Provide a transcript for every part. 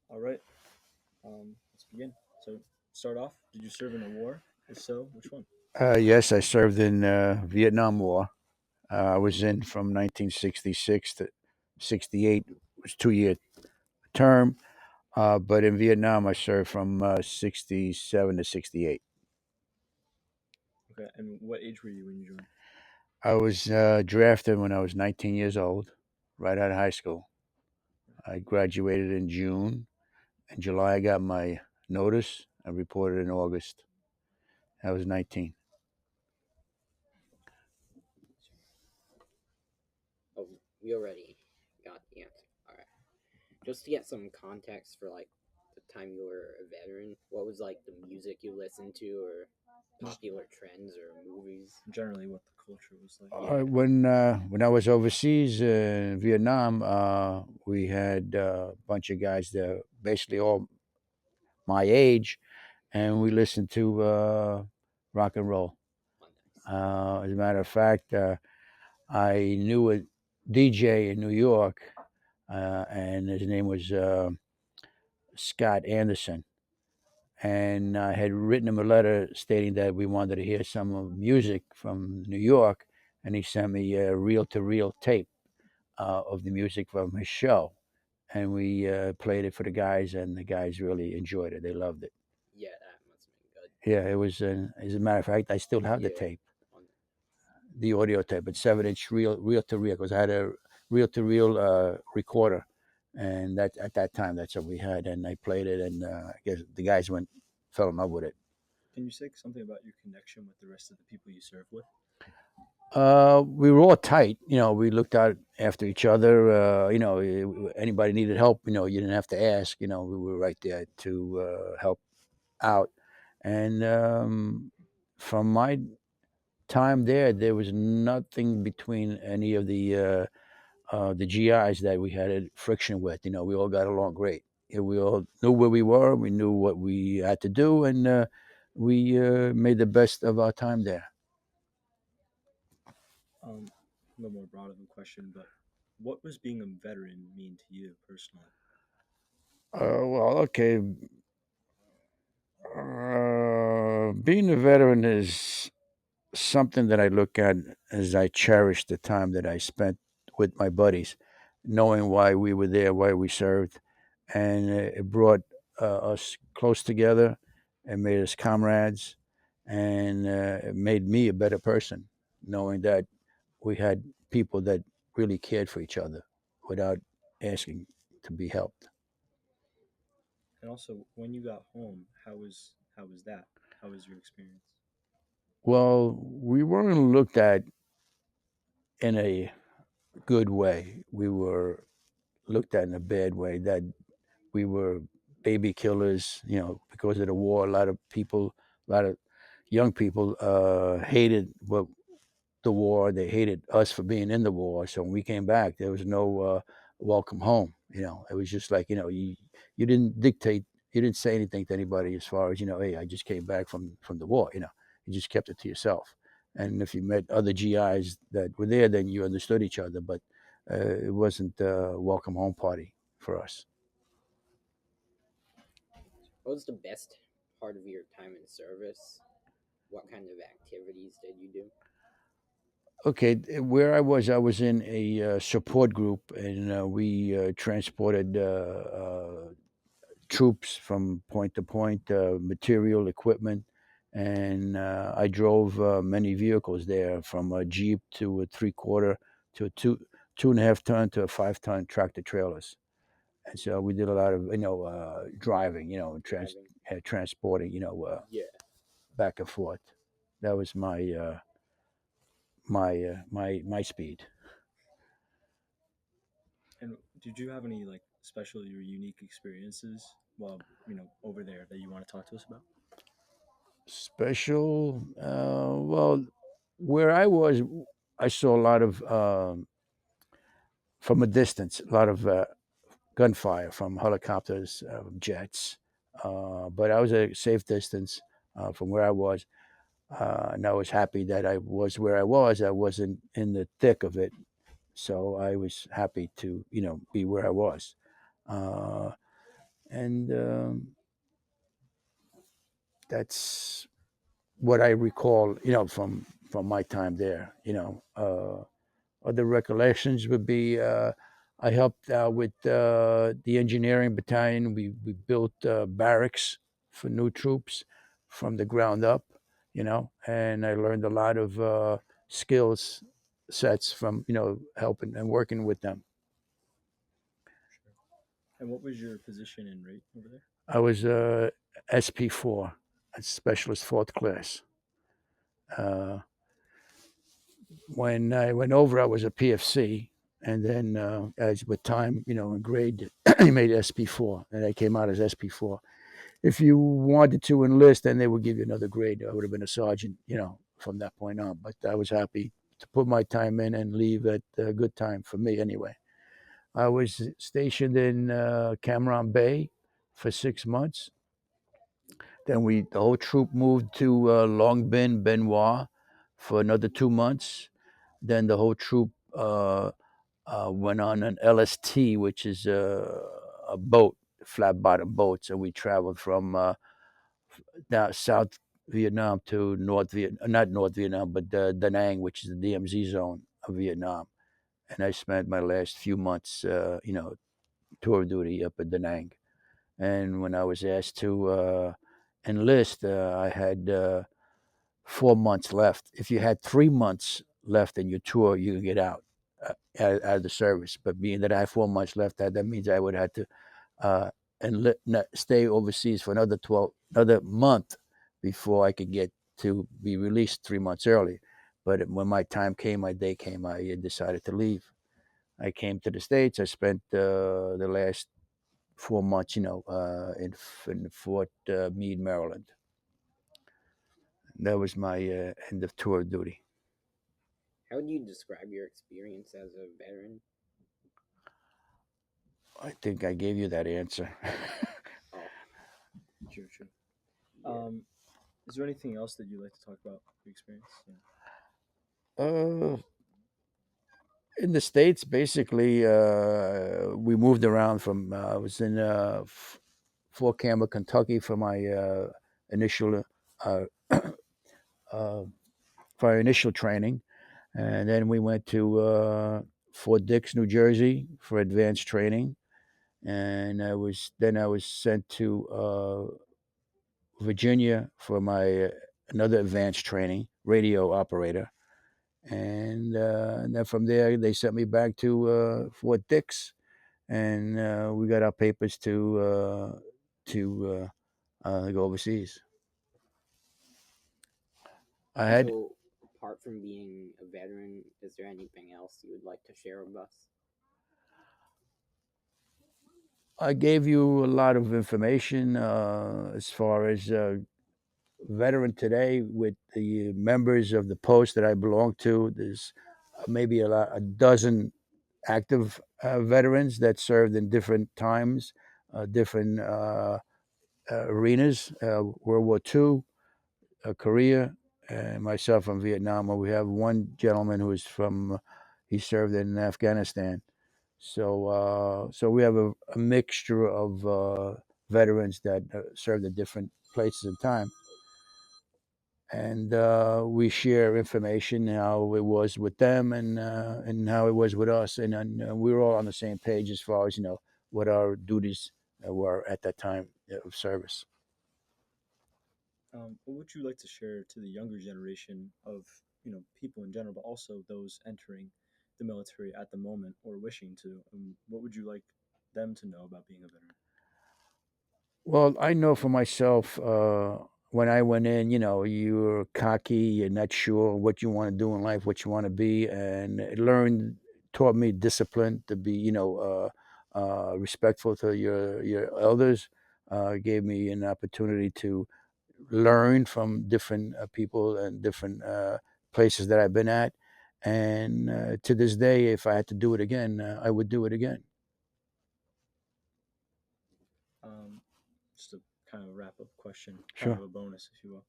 All right, let's begin. So, start off. Did you serve in a war? If so, which one? Yes, I served in Vietnam War. I was in from 1966 to 68. It was 2 year term. But in Vietnam, I served from 67 to 68. Okay, and what age were you when you joined? I was drafted when I was 19 years old, right out of high school. I graduated in June. In July, I got my notice. I reported in August. I was 19. Oh, we already got the answer. All right. Just to get some context for like the time you were a veteran, what was like the music you listened to, or Just popular trends or movies? generally what the culture was like. Yeah. When I was overseas in Vietnam, we had a bunch of guys that basically all my age, and we listened to rock and roll. Oh, nice. As a matter of fact, I knew a DJ in New York, and his name was Scott Anderson. And I had written him a letter stating that we wanted to hear some music from New York, and he sent me a reel-to-reel tape of the music from his show, and we played it for the guys, and the guys really enjoyed it. They loved it. Yeah, that must have been good. Yeah, it was. As a matter of fact, I still have the Yeah. tape, On the audio tape. It's 7 inch reel to reel because I had a reel to reel recorder, and that at that time that's what we had, and I played it, and I guess the guys went fell in love with it. Can you say something about your connection with the rest of the people you served with? We were all tight. We looked out after each other. Anybody needed help, you didn't have to ask. We were right there to help out. And from my time there was nothing between any of the GIs that we had a friction with. We all got along great. We all knew where we were. We knew what we had to do, and we made the best of our time there. A little more broad of a question, but what was being a veteran mean to you personally? Well, okay. Being a veteran is something that I look at as I cherish the time that I spent with my buddies, knowing why we were there, why we served, and it brought us close together. It made us comrades, and it made me a better person, knowing that we had people that really cared for each other without asking to be helped. And also, when you got home, how was that? How was your experience? Well, we weren't looked at in a good way. We were looked at in a bad way, that we were baby killers, because of the war. A lot of people, a lot of young people hated the war. They hated us for being in the war. So when we came back, there was no welcome home. It was just like, you didn't dictate, you didn't say anything to anybody as far as, hey, I just came back from the war. You just kept it to yourself. And if you met other GIs that were there, then you understood each other. But it wasn't a welcome home party for us. what was the best part of your time in service? What kind of activities did you do? Okay, where I was in a support group, and we transported troops from point to point, material, equipment, and I drove many vehicles there, from a Jeep to a 3/4 to a two and a half ton to a 5 ton tractor trailers. And so we did a lot of driving, Driving. transporting, Yeah. back and forth. That was my speed. And did you have any like special or unique experiences while over there that you want to talk to us about? Special. Well, where I was, I saw a lot of from a distance, a lot of gunfire from helicopters, jets. But I was at a safe distance from where I was, and I was happy that I was where I was. I wasn't in the thick of it, so I was happy to be where I was. Uh, and that's what I recall, from my time there. Other recollections would be I helped out with the engineering battalion. We built barracks for new troops from the ground up, and I learned a lot of skills sets from helping and working with them. Sure. And what was your position and rate over there? I was SP4, a specialist fourth class. Uh, when I went over, I was a PFC, and then as with time, in grade, I made SP4, and I came out as SP4. If you wanted to enlist, then they would give you another grade. I would have been a sergeant, from that point on. But I was happy to put my time in and leave at a good time for me, anyway. I was stationed in Cameron Bay for 6 months. Then the whole troop moved to Long Bin, Benoit, for another 2 months. Then the whole troop went on an LST, which is a boat, flat bottom boat. So we traveled from down South Vietnam to North Vietnam, not North Vietnam, but Da Nang, which is the DMZ zone of Vietnam. And I spent my last few months, tour duty up at Da Nang. And when I was asked to enlist, I had 4 months left. If you had 3 months left in your tour, you could get out of the service. But being that I had 4 months left, that means I would have to uh, stay overseas for another month before I could get to be released 3 months early. But when my time came, my day came, I decided to leave. I came to the States. I spent the last 4 months, in Fort Meade, Maryland. That was my end of tour duty. How would you describe your experience as a veteran? I think I gave you that answer. Oh, True, true. yeah. Is there anything else that you'd like to talk about your experience? Yeah. uh, in the States, basically, we moved around from. I was in Fort Campbell, Kentucky, for my initial uh, uh, for our initial training, and then we went to Fort Dix, New Jersey, for advanced training, and I was sent to Virginia for my another advanced training, radio operator, and then from there they sent me back to Fort Dix, and we got our papers to go overseas. I had So, apart from being a veteran, is there anything else you would like to share with us? I gave you a lot of information as far as veteran today with the members of the post that I belong to. There's maybe a dozen active veterans that served in different times, different arenas, World War II, Korea, and myself from Vietnam. We have one gentleman who is he served in Afghanistan. So we have a mixture of veterans that served at different places in time, and we share information how it was with them and how it was with us, and we were all on the same page as far as what our duties were at that time of service. What would you like to share to the younger generation of people in general, but also those entering the military at the moment or wishing to? What would you like them to know about being a veteran? Well, I know for myself, when I went in, you're cocky, you're not sure what you want to do in life, what you want to be, and taught me discipline to be, respectful to your elders. Gave me an opportunity to learn from different people and different places that I've been at, and to this day, if I had to do it again, I would do it again. Um, just a kind of wrap up question, kind of Sure. a bonus, if you will.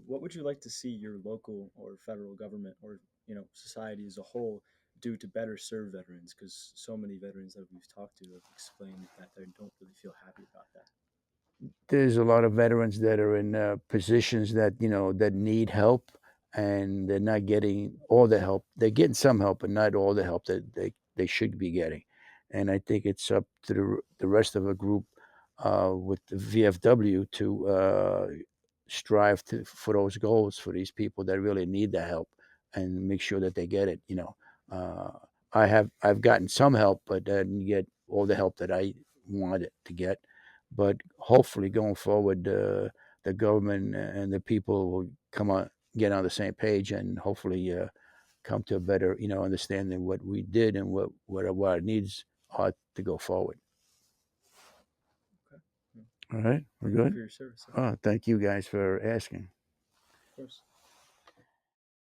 What would you like to see your local or federal government or society as a whole do to better serve veterans? Because so many veterans that we've talked to have explained that they don't really feel happy about that. there's a lot of veterans that are in positions that that need help, and they're not getting all the help. They're getting some help, but not all the help that they should be getting. And I think it's up to the rest of the group with the VFW to strive for those goals for these people that really need the help, and make sure that they get it. Uh, I've gotten some help, but I didn't get all the help that I wanted to get. But hopefully, going forward, the government and the people will get on the same page, and hopefully come to a better, understanding what we did and what our needs are to go forward. Okay. Yeah. All right, we're Thank you good. for your service. Yeah, Oh, thank you guys for asking. of course.